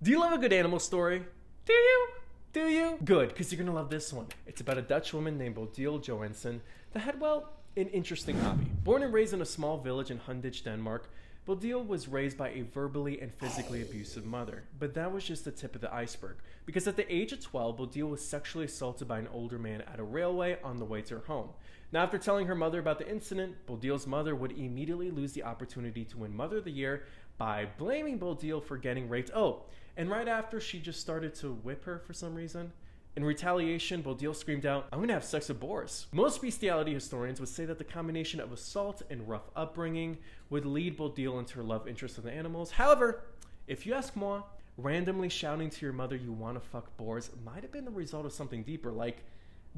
Do you love a good animal story? Do you? Do you? Good, because you're gonna love this one. It's about a Dutch woman named Bodil Joensen that had, well, an interesting hobby. Born and raised in a small village in Hunditch, Denmark, Bodil was raised by a verbally and physically abusive mother. But that was just the tip of the iceberg, because at the age of 12, Bodil was sexually assaulted by an older man at a railway on the way to her home. Now, after telling her mother about the incident, Bodil's mother would immediately lose the opportunity to win Mother of the Year by blaming Bodil for getting raped. Oh, and right after, she just started to whip her for some reason. In retaliation, Bodil screamed out, "I'm gonna have sex with boars." Most bestiality historians would say that the combination of assault and rough upbringing would lead Bodil into her love interest in the animals. However, if you ask moi, randomly shouting to your mother you want to fuck boars might have been the result of something deeper, like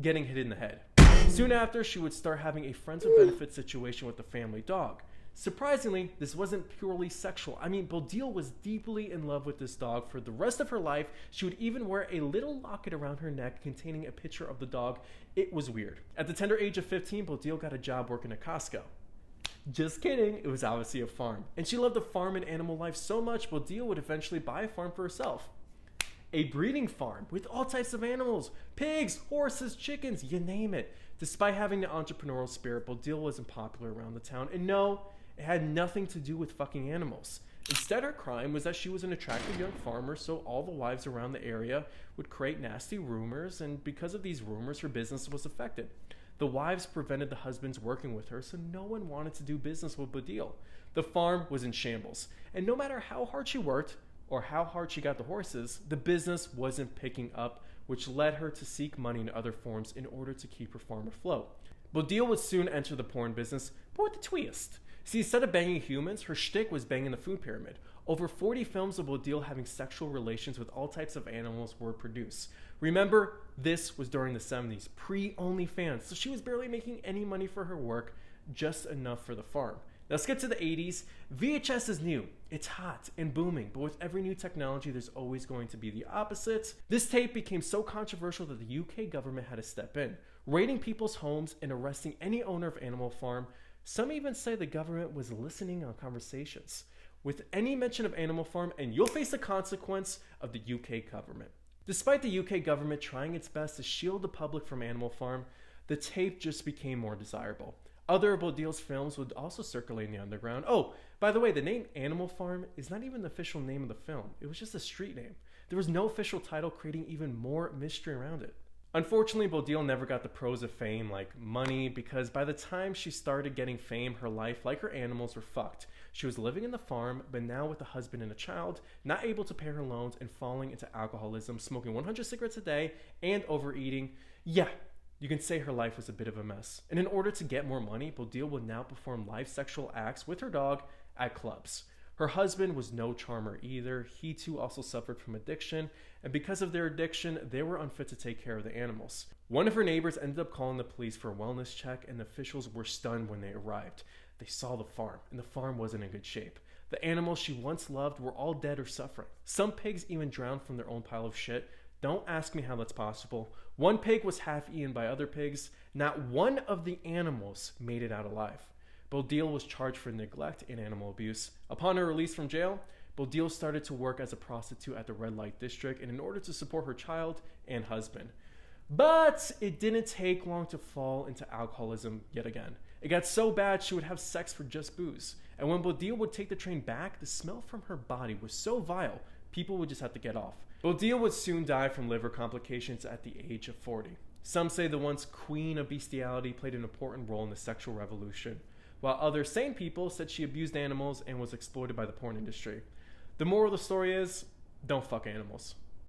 getting hit in the head. Soon after, she would start having a friends with benefits situation with the family dog. Surprisingly, this wasn't purely sexual. I mean, Bodil was deeply in love with this dog for the rest of her life. She would even wear a little locket around her neck containing a picture of the dog. It was weird. At the tender age of 15, Bodil got a job working at Costco. Just kidding, it was obviously a farm. And she loved the farm and animal life so much, Bodil would eventually buy a farm for herself. A breeding farm with all types of animals, pigs, horses, chickens, you name it. Despite having the entrepreneurial spirit, Bodil wasn't popular around the town. And no, it had nothing to do with fucking animals. Instead, her crime was that she was an attractive young farmer, so all the wives around the area would create nasty rumors, and because of these rumors, her business was affected. The wives prevented the husbands working with her, so no one wanted to do business with Bodil. The farm was in shambles, and no matter how hard she worked, or how hard she got the horses, the business wasn't picking up, which led her to seek money in other forms in order to keep her farm afloat. Bodil would soon enter the porn business, but with a twist. See, instead of banging humans, her shtick was banging the food pyramid. Over 40 films of Bodil having sexual relations with all types of animals were produced. Remember, this was during the 70s, pre-OnlyFans, so she was barely making any money for her work, just enough for the farm. Now let's get to the 80s. VHS is new. It's hot and booming, but with every new technology, there's always going to be the opposite. This tape became so controversial that the UK government had to step in, raiding people's homes and arresting any owner of Animal Farm. Some even say the government was listening on conversations with any mention of Animal Farm, and you'll face the consequence of the UK government. Despite the UK government trying its best to shield the public from Animal Farm, the tape just became more desirable. Other Bodil's films would also circulate in the underground. Oh, by the way, the name Animal Farm is not even the official name of the film. It was just a street name. There was no official title, creating even more mystery around it. Unfortunately, Bodil never got the pros of fame like money, because by the time she started getting fame, her life, like her animals, were fucked. She was living in the farm, but now with a husband and a child, not able to pay her loans and falling into alcoholism, smoking 100 cigarettes a day, and overeating. Yeah, you can say her life was a bit of a mess. And in order to get more money, Bodil would now perform live sexual acts with her dog at clubs. Her husband was no charmer either. He too also suffered from addiction, and because of their addiction, they were unfit to take care of the animals. One of her neighbors ended up calling the police for a wellness check, and the officials were stunned when they arrived. They saw the farm, and the farm wasn't in good shape. The animals she once loved were all dead or suffering. Some pigs even drowned from their own pile of shit. Don't ask me how that's possible. One pig was half eaten by other pigs. Not one of the animals made it out alive. Bodil was charged for neglect and animal abuse. Upon her release from jail, Bodil started to work as a prostitute at the red light district, and in order to support her child and husband. But it didn't take long to fall into alcoholism yet again. It got so bad she would have sex for just booze. And when Bodil would take the train back, the smell from her body was so vile, people would just have to get off. Bodil would soon die from liver complications at the age of 40. Some say the once queen of bestiality played an important role in the sexual revolution, while other sane people said she abused animals and was exploited by the porn industry. The moral of the story is, don't fuck animals.